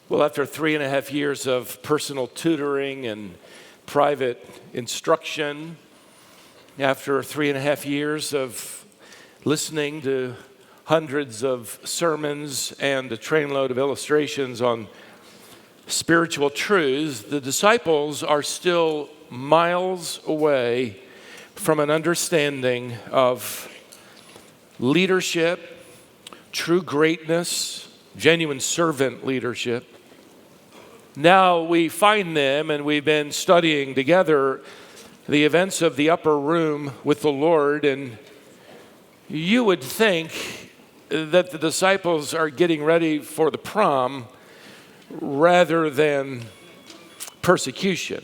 Well, after 3.5 years of personal tutoring and private instruction, after 3.5 years of listening to hundreds of sermons and a trainload of illustrations on spiritual truths, the disciples are still miles away from an understanding of leadership, true greatness, genuine servant leadership. Now we find them, and we've been studying together the events of the upper room with the Lord, and you would think that the disciples are getting ready for the prom rather than persecution.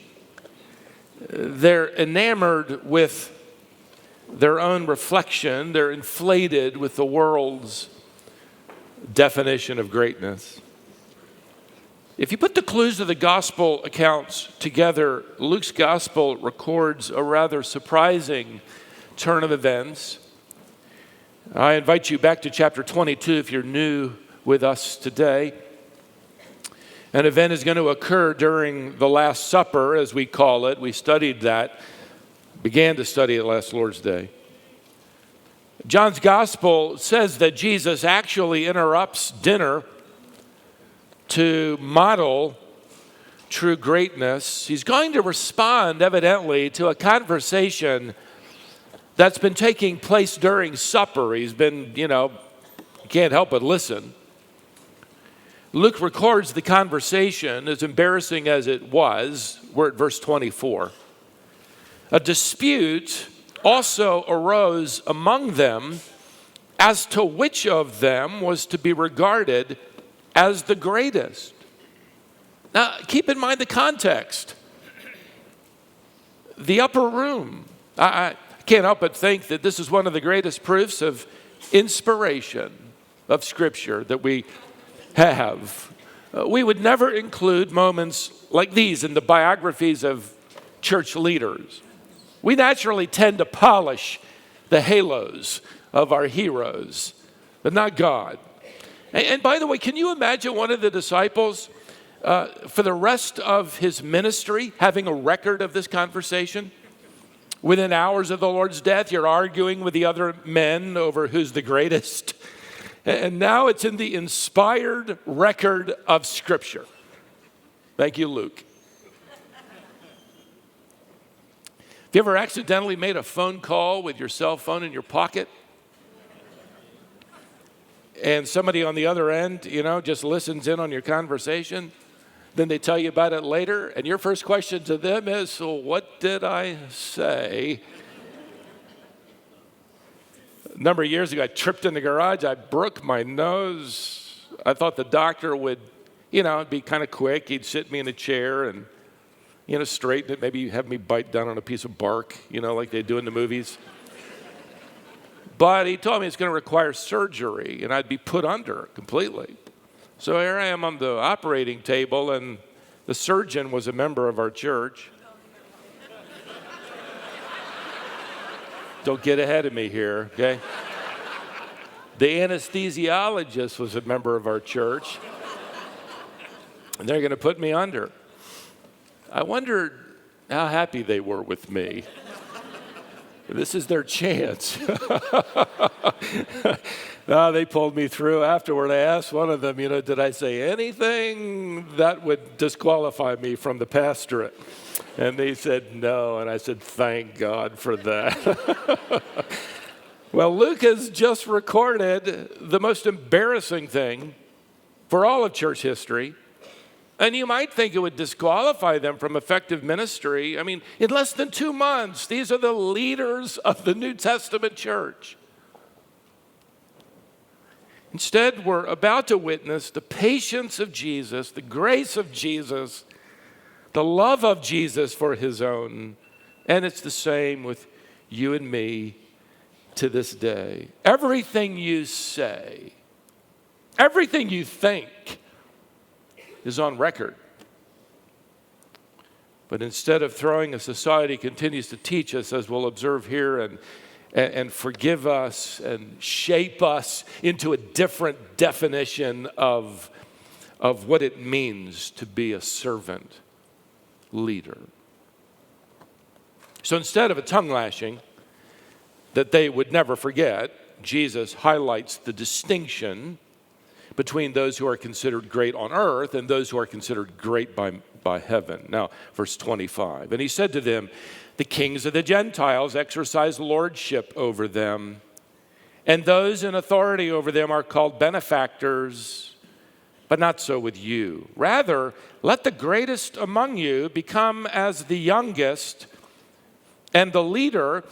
They're enamored with their own reflection. They're inflated with the world's definition of greatness. If you put the clues of the gospel accounts together, Luke's gospel records a rather surprising turn of events. I invite you back to chapter 22 if you're new with us today. An event is going to occur during the Last Supper, as we call it. We studied that, began to study it last Lord's Day. John's gospel says that Jesus actually interrupts dinner to model true greatness. He's going to respond, evidently, to a conversation that's been taking place during supper. He's been, can't help but listen. Luke records the conversation, as embarrassing as it was. We're at verse 24. A dispute also arose among them as to which of them was to be regarded as the greatest. Now, keep in mind the context. The upper room. I can't help but think that this is one of the greatest proofs of inspiration of Scripture that we have. We would never include moments like these in the biographies of church leaders. We naturally tend to polish the halos of our heroes, but not God. And by the way, can you imagine one of the disciples for the rest of his ministry having a record of this conversation? Within hours of the Lord's death, you're arguing with the other men over who's the greatest. And now it's in the inspired record of Scripture. Thank you, Luke. Have you ever accidentally made a phone call with your cell phone in your pocket? And somebody on the other end, just listens in on your conversation. Then they tell you about it later. And your first question to them is, so what did I say? A number of years ago, I tripped in the garage. I broke my nose. I thought the doctor would, it'd be kind of quick. He'd sit me in a chair and, straighten it. Maybe have me bite down on a piece of bark, like they do in the movies. But he told me it's going to require surgery, and I'd be put under completely. So here I am on the operating table, and the surgeon was a member of our church. Don't get ahead of me here, okay? The anesthesiologist was a member of our church, and they're going to put me under. I wondered how happy they were with me. This is their chance. No, they pulled me through. Afterward, I asked one of them, did I say anything that would disqualify me from the pastorate? And they said no, and I said, thank God for that. Well, Luke has just recorded the most embarrassing thing for all of church history. And you might think it would disqualify them from effective ministry. I mean, in less than 2 months, these are the leaders of the New Testament church. Instead, we're about to witness the patience of Jesus, the grace of Jesus, the love of Jesus for his own. And it's the same with you and me to this day. Everything you say, everything you think, is on record. But instead of throwing a society continues to teach us, as we'll observe here, and forgive us and shape us into a different definition of of what it means to be a servant leader. So instead of a tongue lashing that they would never forget, Jesus highlights the distinction between those who are considered great on earth and those who are considered great by heaven. Now, verse 25. And he said to them, the kings of the Gentiles exercise lordship over them, and those in authority over them are called benefactors, but not so with you. Rather, let the greatest among you become as the youngest, and the leader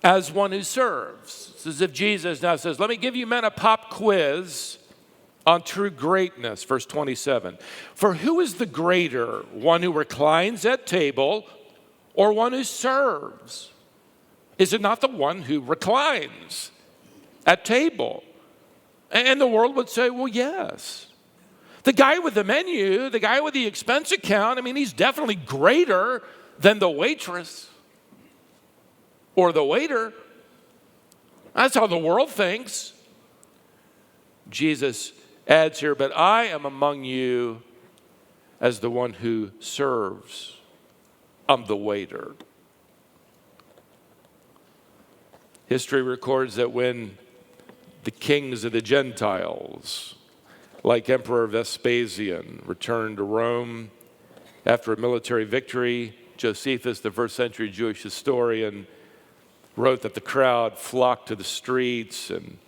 as one who serves. It's as if Jesus now says, let me give you men a pop quiz on true greatness. Verse 27. For who is the greater, one who reclines at table or one who serves? Is it not the one who reclines at table? And the world would say, well, yes. The guy with the menu, the guy with the expense account, I mean, he's definitely greater than the waitress or the waiter. That's how the world thinks. Jesus adds here, but I am among you as the one who serves. I'm the waiter. History records that when the kings of the Gentiles, like Emperor Vespasian, returned to Rome after a military victory, Josephus, the first century Jewish historian, wrote that the crowd flocked to the streets and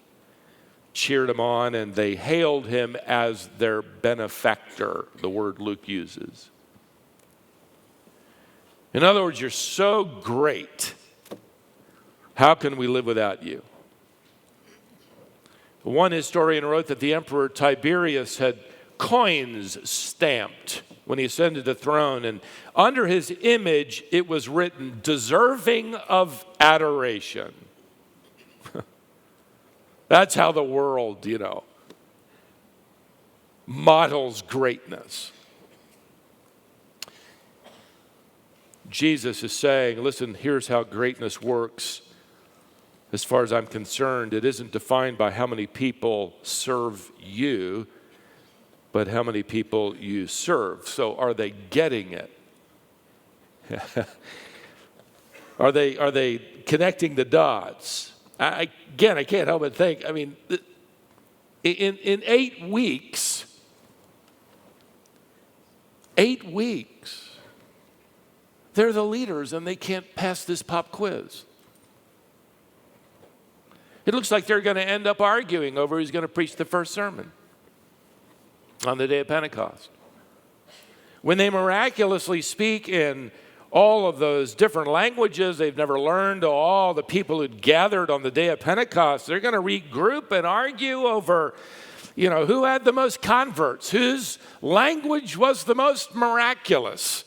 cheered him on, and they hailed him as their benefactor, the word Luke uses. In other words, you're so great. How can we live without you? One historian wrote that the Emperor Tiberius had coins stamped when he ascended the throne, and under his image it was written, deserving of adoration. That's how the world, models greatness. Jesus is saying, listen, here's how greatness works. As far as I'm concerned, it isn't defined by how many people serve you, but how many people you serve. So are they getting it? Are they connecting the dots? I can't help but think, in 8 weeks, they're the leaders and they can't pass this pop quiz. It looks like they're going to end up arguing over who's going to preach the first sermon on the day of Pentecost. When they miraculously speak in all of those different languages they've never learned to all the people who'd gathered on the day of Pentecost, they're going to regroup and argue over, who had the most converts, whose language was the most miraculous,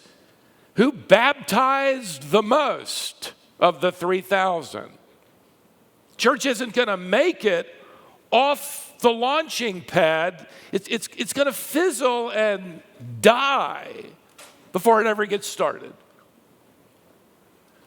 who baptized the most of the 3,000. Church isn't going to make it off the launching pad. It's going to fizzle and die before it ever gets started.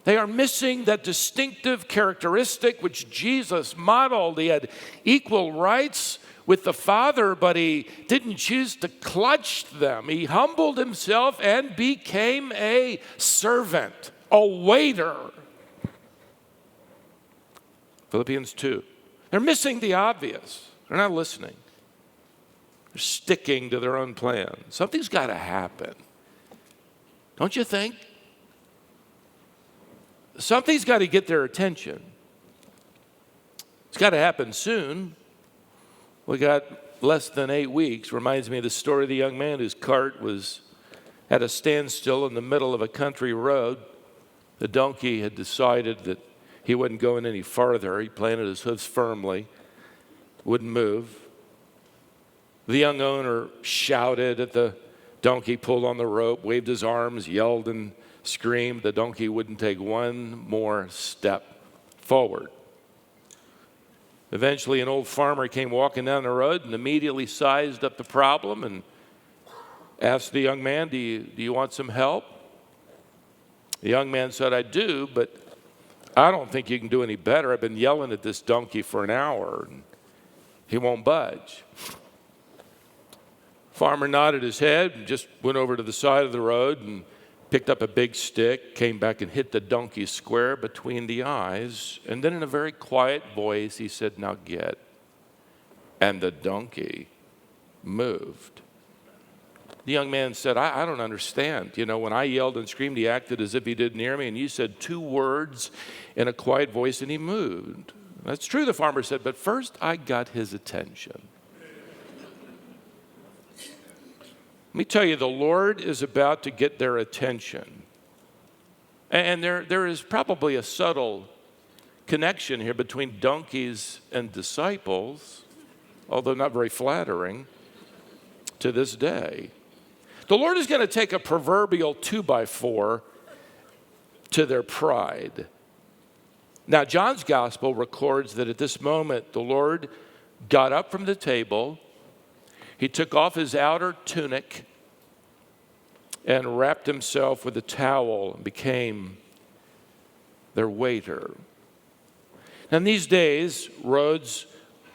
They are missing that distinctive characteristic which Jesus modeled. He had equal rights with the Father, but he didn't choose to clutch them. He humbled himself and became a servant, a waiter. Philippians 2. They're missing the obvious. They're not listening. They're sticking to their own plan. Something's got to happen. Don't you think? Something's got to get their attention. It's got to happen soon. We got less than 8 weeks. Reminds me of the story of the young man whose cart was at a standstill in the middle of a country road. The donkey had decided that he wasn't going any farther. He planted his hooves firmly, wouldn't move. The young owner shouted at the donkey, pulled on the rope, waved his arms, yelled and screamed. The donkey wouldn't take one more step forward. Eventually, an old farmer came walking down the road and immediately sized up the problem and asked the young man, do you want some help? The young man said, I do, but I don't think you can do any better. I've been yelling at this donkey for an hour, and he won't budge. Farmer nodded his head and just went over to the side of the road and picked up a big stick, came back and hit the donkey square between the eyes. And then in a very quiet voice, he said, "Now get." And the donkey moved. The young man said, I don't understand. You know, when I yelled and screamed, he acted as if he didn't hear me, and you said 2 words in a quiet voice, and he moved. That's true, the farmer said, but first I got his attention. Let me tell you, the Lord is about to get their attention. And there is probably a subtle connection here between donkeys and disciples, although not very flattering to this day. The Lord is going to take a proverbial 2x4 to their pride. Now, John's gospel records that at this moment, the Lord got up from the table. He took off his outer tunic and wrapped himself with a towel and became their waiter. And these days, roads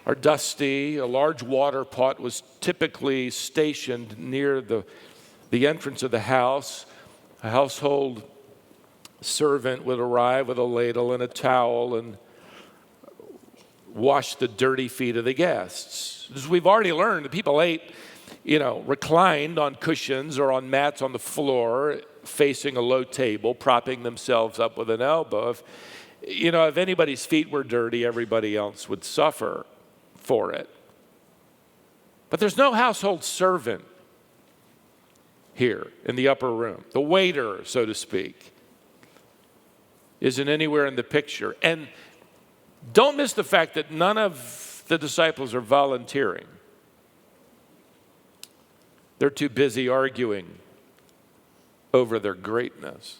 are dusty. A large water pot was typically stationed near the entrance of the house. A household servant would arrive with a ladle and a towel and wash the dirty feet of the guests. As we've already learned, the people ate, reclined on cushions or on mats on the floor, facing a low table, propping themselves up with an elbow. If anybody's feet were dirty, everybody else would suffer for it. But there's no household servant here in the upper room. The waiter, so to speak, isn't anywhere in the picture. And don't miss the fact that none of the disciples are volunteering. They're too busy arguing over their greatness.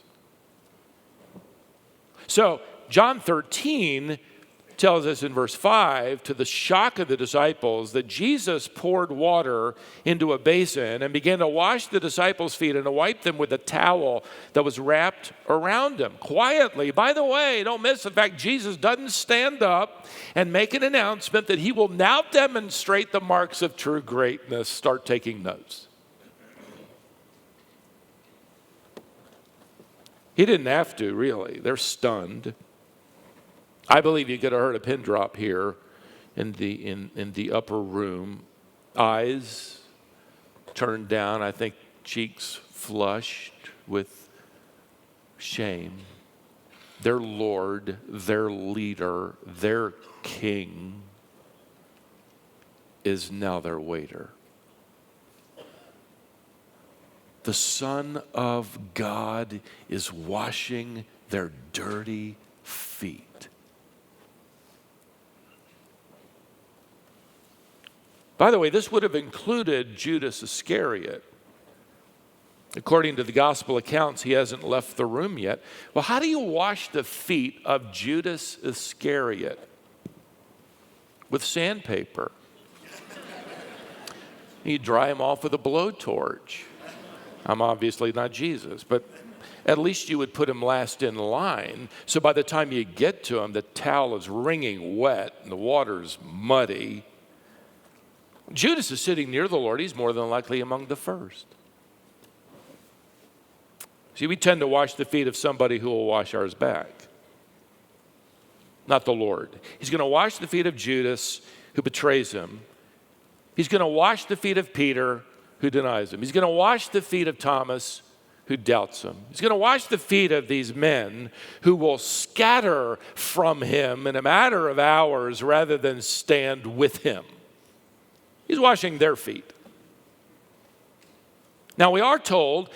So, John 13 tells us in verse 5, to the shock of the disciples, that Jesus poured water into a basin and began to wash the disciples' feet and to wipe them with a towel that was wrapped around him. Quietly. By the way, don't miss the fact Jesus doesn't stand up and make an announcement that he will now demonstrate the marks of true greatness. Start taking notes. He didn't have to, really. They're stunned. I believe you could have heard a pin drop here in the upper room. Eyes turned down, I think cheeks flushed with shame. Their Lord, their leader, their king is now their waiter. The Son of God is washing their dirty feet. By the way, this would have included Judas Iscariot. According to the gospel accounts, he hasn't left the room yet. Well, how do you wash the feet of Judas Iscariot? With sandpaper. You dry them off with a blowtorch. I'm obviously not Jesus, but at least you would put him last in line. So by the time you get to him, the towel is wringing wet and the water's muddy. Judas is sitting near the Lord. He's more than likely among the first. See, we tend to wash the feet of somebody who will wash ours back. Not the Lord. He's going to wash the feet of Judas, who betrays him. He's going to wash the feet of Peter, who denies him. He's going to wash the feet of Thomas, who doubts him. He's going to wash the feet of these men who will scatter from him in a matter of hours rather than stand with him. He's washing their feet. Now, we are told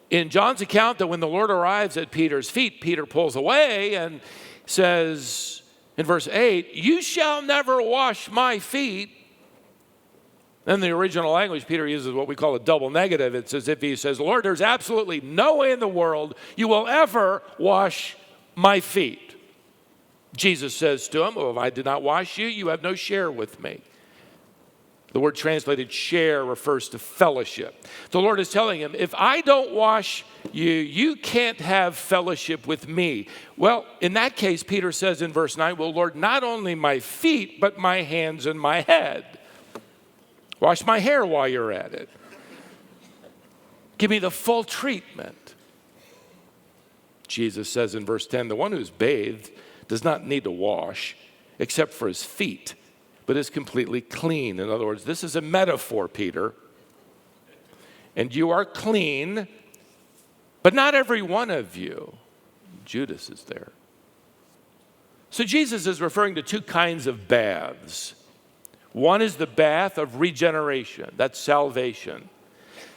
in John's account that when the Lord arrives at Peter's feet, Peter pulls away and says in verse 8, "You shall never wash my feet." In the original language, Peter uses what we call a double negative. It's as if he says, "Lord, there's absolutely no way in the world you will ever wash my feet." Jesus says to him, "Well, if I did not wash you, you have no share with me." The word translated share refers to fellowship. The Lord is telling him, if I don't wash you, you can't have fellowship with me. Well, in that case, Peter says in verse 9, "Well, Lord, not only my feet, but my hands and my head." Wash my hair while you're at it. Give me the full treatment. Jesus says in verse 10, the one who's bathed does not need to wash except for his feet, but is completely clean. In other words, this is a metaphor, Peter. And you are clean, but not every one of you. Judas is there. So Jesus is referring to two kinds of baths. One is the bath of regeneration. That's salvation.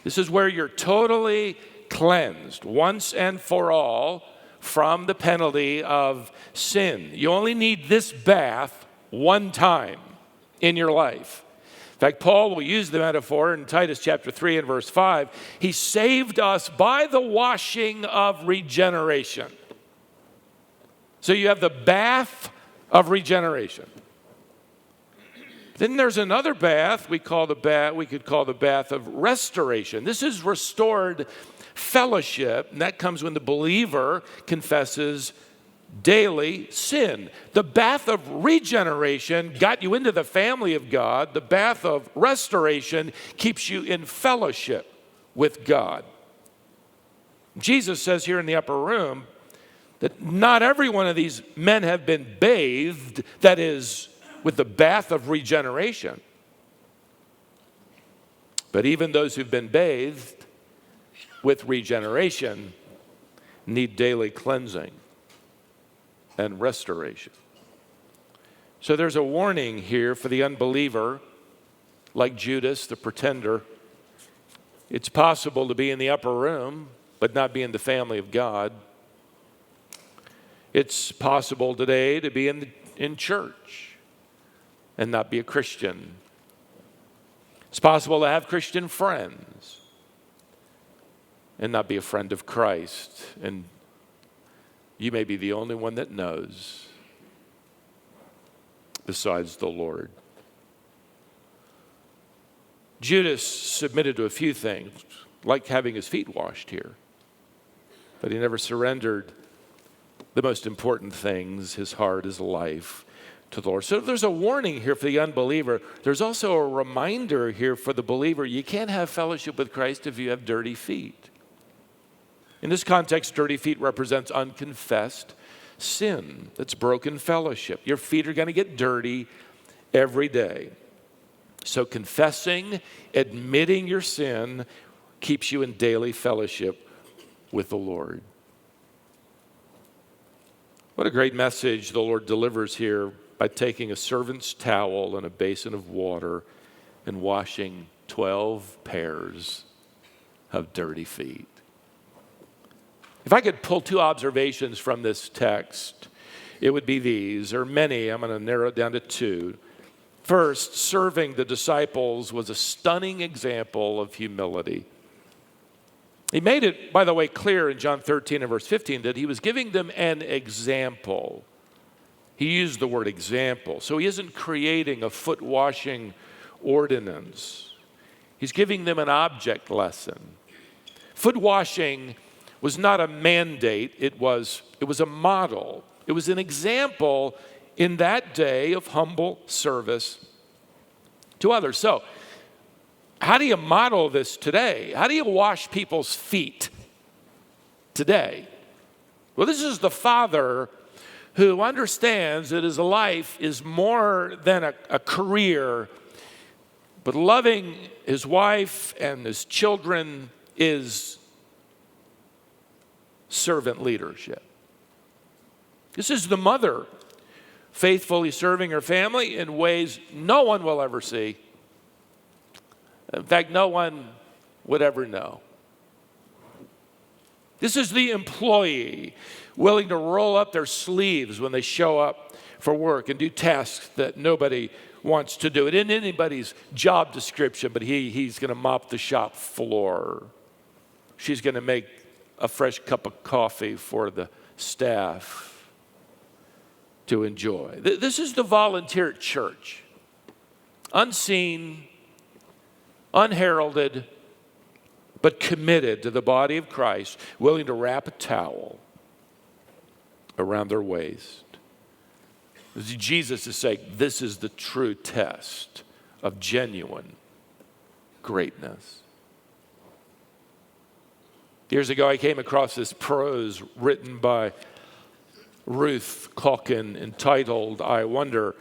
This is where you're totally cleansed once and for all from the penalty of sin. You only need this bath one time in your life. In fact, Paul will use the metaphor in Titus chapter 3 and verse 5. He saved us by the washing of regeneration. So you have the bath of regeneration. Then there's another bath we could call the bath of restoration. This is restored fellowship, and that comes when the believer confesses daily sin. The bath of regeneration got you into the family of God. The bath of restoration keeps you in fellowship with God. Jesus says here in the upper room that not every one of these men have been bathed, that is, with the bath of regeneration. But even those who've been bathed with regeneration need daily cleansing and restoration. So there's a warning here for the unbeliever, like Judas, the pretender. It's possible to be in the upper room, but not be in the family of God. It's possible today to be in church and not be a Christian. It's possible to have Christian friends and not be a friend of Christ. And you may be the only one that knows besides the Lord. Judas submitted to a few things, like having his feet washed here. But he never surrendered the most important things, his heart, his life, to the Lord. So there's a warning here for the unbeliever. There's also a reminder here for the believer. You can't have fellowship with Christ if you have dirty feet. In this context, dirty feet represents unconfessed sin. That's broken fellowship. Your feet are going to get dirty every day. So confessing, admitting your sin keeps you in daily fellowship with the Lord. What a great message the Lord delivers here by taking a servant's towel and a basin of water and washing 12 pairs of dirty feet. If I could pull two observations from this text, it would be these, or many. I'm going to narrow it down to two. First, serving the disciples was a stunning example of humility. He made it, by the way, clear in John 13 and verse 15 that he was giving them an example. He used the word example. So he isn't creating a foot washing ordinance. He's giving them an object lesson. Foot washing was not a mandate, it was a model. It was an example in that day of humble service to others. So, how do you model this today? How do you wash people's feet today? Well, this is the father who understands that his life is more than a career, but loving his wife and his children is servant leadership. This is the mother faithfully serving her family in ways no one will ever see. In fact, no one would ever know. This is the employee willing to roll up their sleeves when they show up for work and do tasks that nobody wants to do. It isn't anybody's job description, but he's going to mop the shop floor. She's going to make a fresh cup of coffee for the staff to enjoy. This is the volunteer church. Unseen, unheralded, but committed to the body of Christ, willing to wrap a towel around their waist. Jesus is saying this is the true test of genuine greatness. Years ago, I came across this prose written by Ruth Calkin entitled, I Wonder,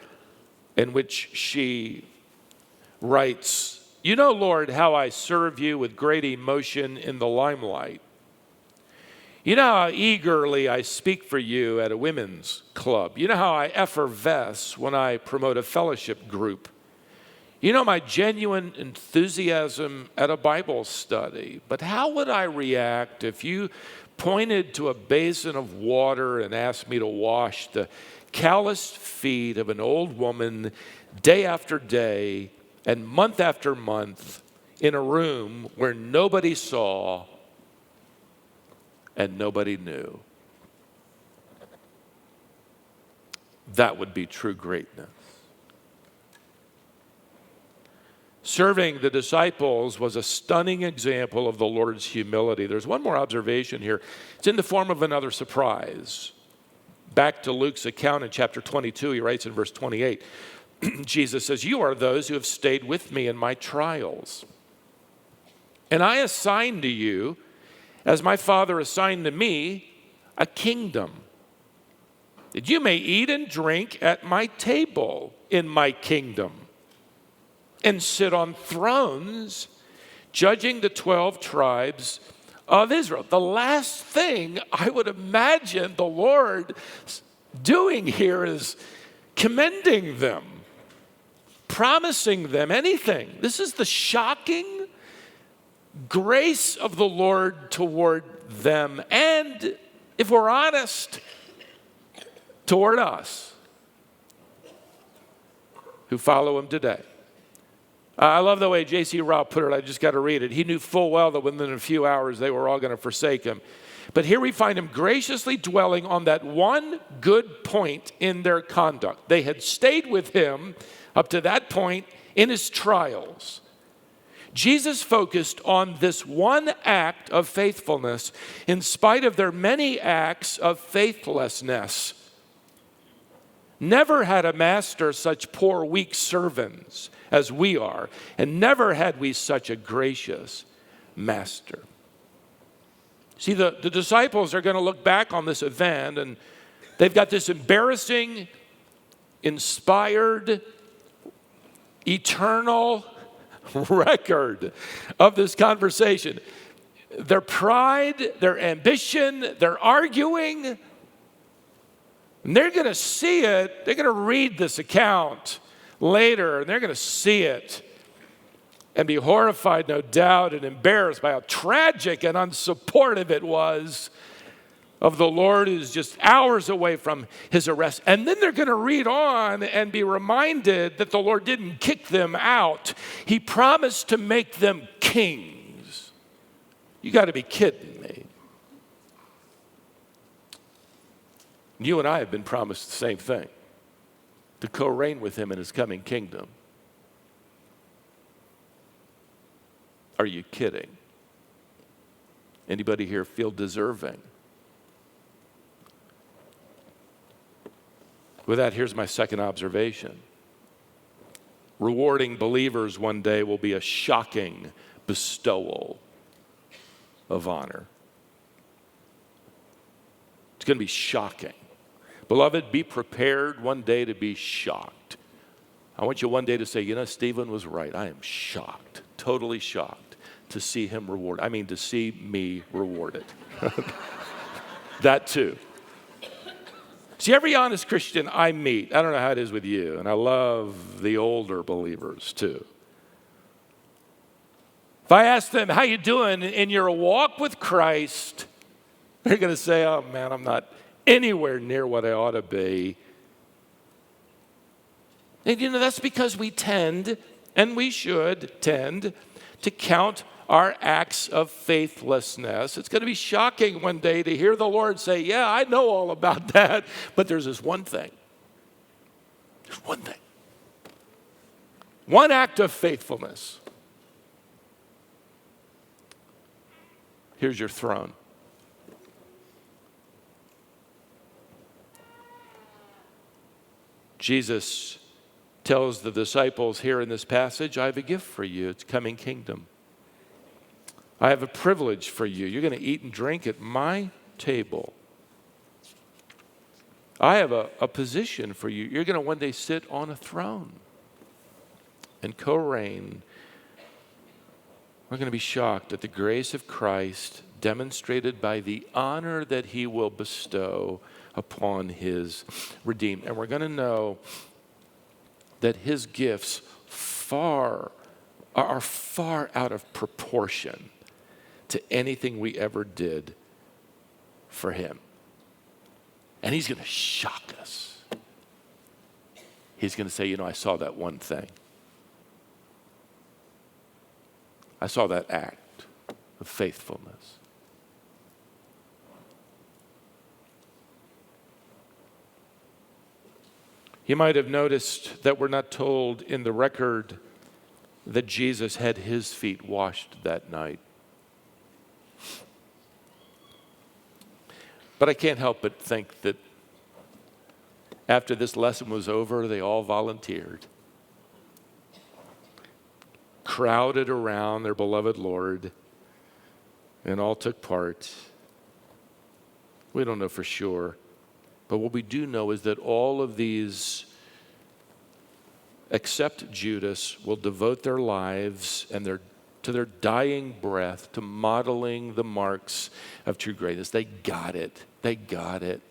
in which she writes, "You know, Lord, how I serve you with great emotion in the limelight. You know how eagerly I speak for you at a women's club. You know how I effervesce when I promote a fellowship group. You know my genuine enthusiasm at a Bible study. But how would I react if you pointed to a basin of water and asked me to wash the calloused feet of an old woman day after day and month after month in a room where nobody saw and nobody knew?" That would be true greatness. Serving the disciples was a stunning example of the Lord's humility. There's one more observation here. It's in the form of another surprise. Back to Luke's account in chapter 22, he writes in verse 28, Jesus says, "You are those who have stayed with me in my trials. And I assign to you, as my Father assigned to me, a kingdom, that you may eat and drink at my table in my kingdom, and sit on thrones, judging the 12 tribes of Israel." The last thing I would imagine the Lord doing here is commending them, promising them anything. This is the shocking grace of the Lord toward them, and if we're honest, toward us who follow him today. I love the way J.C. Ryle put it. I just got to read it. He knew full well that within a few hours they were all going to forsake him. But here we find him graciously dwelling on that one good point in their conduct. They had stayed with him up to that point in his trials. Jesus focused on this one act of faithfulness in spite of their many acts of faithlessness. Never had a master such poor, weak servants as we are, and never had we such a gracious master. See, the disciples are going to look back on this event, and they've got this embarrassing, inspired, eternal record of this conversation. Their pride, their ambition, their arguing, and they're going to see it. They're going to read this account later, and they're going to see it and be horrified, no doubt, and embarrassed by how tragic and unsupportive it was of the Lord who's just hours away from his arrest. And then they're going to read on and be reminded that the Lord didn't kick them out. He promised to make them kings. You got to be kidding me. You and I have been promised the same thing, to co-reign with him in his coming kingdom. Are you kidding? Anybody here feel deserving? With that, here's my second observation. Rewarding believers one day will be a shocking bestowal of honor. It's going to be shocking. Beloved, be prepared one day to be shocked. I want you one day to say, you know, Stephen was right. I am shocked, totally shocked to see him rewarded. I mean, to see me rewarded. That too. See, every honest Christian I meet, I don't know how it is with you, and I love the older believers too. If I ask them, how you doing in your walk with Christ, they're going to say, oh man, I'm not anywhere near what I ought to be. And you know, that's because we tend, and we should tend, to count our acts of faithlessness. It's going to be shocking one day to hear the Lord say, yeah, I know all about that, but there's this one thing. There's one thing. One act of faithfulness. Here's your throne. Jesus tells the disciples here in this passage, I have a gift for you. It's coming kingdom. I have a privilege for you. You're going to eat and drink at my table. I have a position for you. You're going to one day sit on a throne and co-reign. We're going to be shocked at the grace of Christ demonstrated by the honor that he will bestow upon his redeemed. And we're going to know that his gifts are far out of proportion to anything we ever did for him. And he's going to shock us. He's going to say, I saw that one thing. I saw that act of faithfulness. You might have noticed that we're not told in the record that Jesus had his feet washed that night. But I can't help but think that after this lesson was over, they all volunteered, crowded around their beloved Lord, and all took part. We don't know for sure. But what we do know is that all of these, except Judas, will devote their lives and to their dying breath to modeling the marks of true greatness. They got it. They got it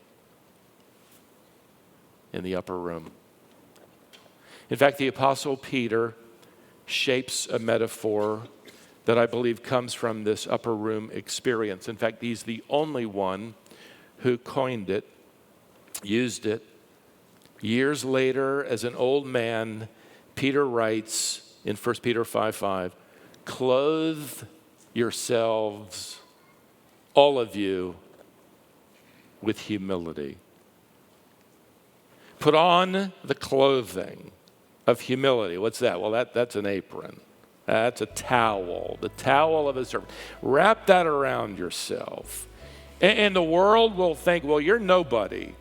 in the upper room. In fact, the Apostle Peter shapes a metaphor that I believe comes from this upper room experience. In fact, he's the only one who coined it, used it. Years later, as an old man, Peter writes in 1 Peter 5:5, "Clothe yourselves, all of you, with humility." Put on the clothing of humility. What's that? Well, that's an apron. That's a towel, the towel of a servant. Wrap that around yourself. And the world will think, well, you're nobody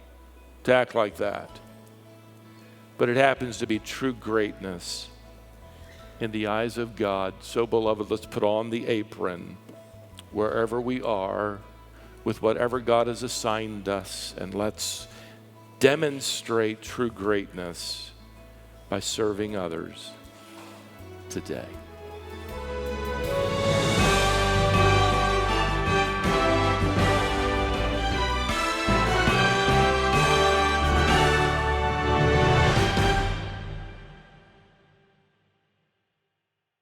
to act like that. But it happens to be true greatness in the eyes of God. So, beloved, let's put on the apron wherever we are with whatever God has assigned us, and let's demonstrate true greatness by serving others today.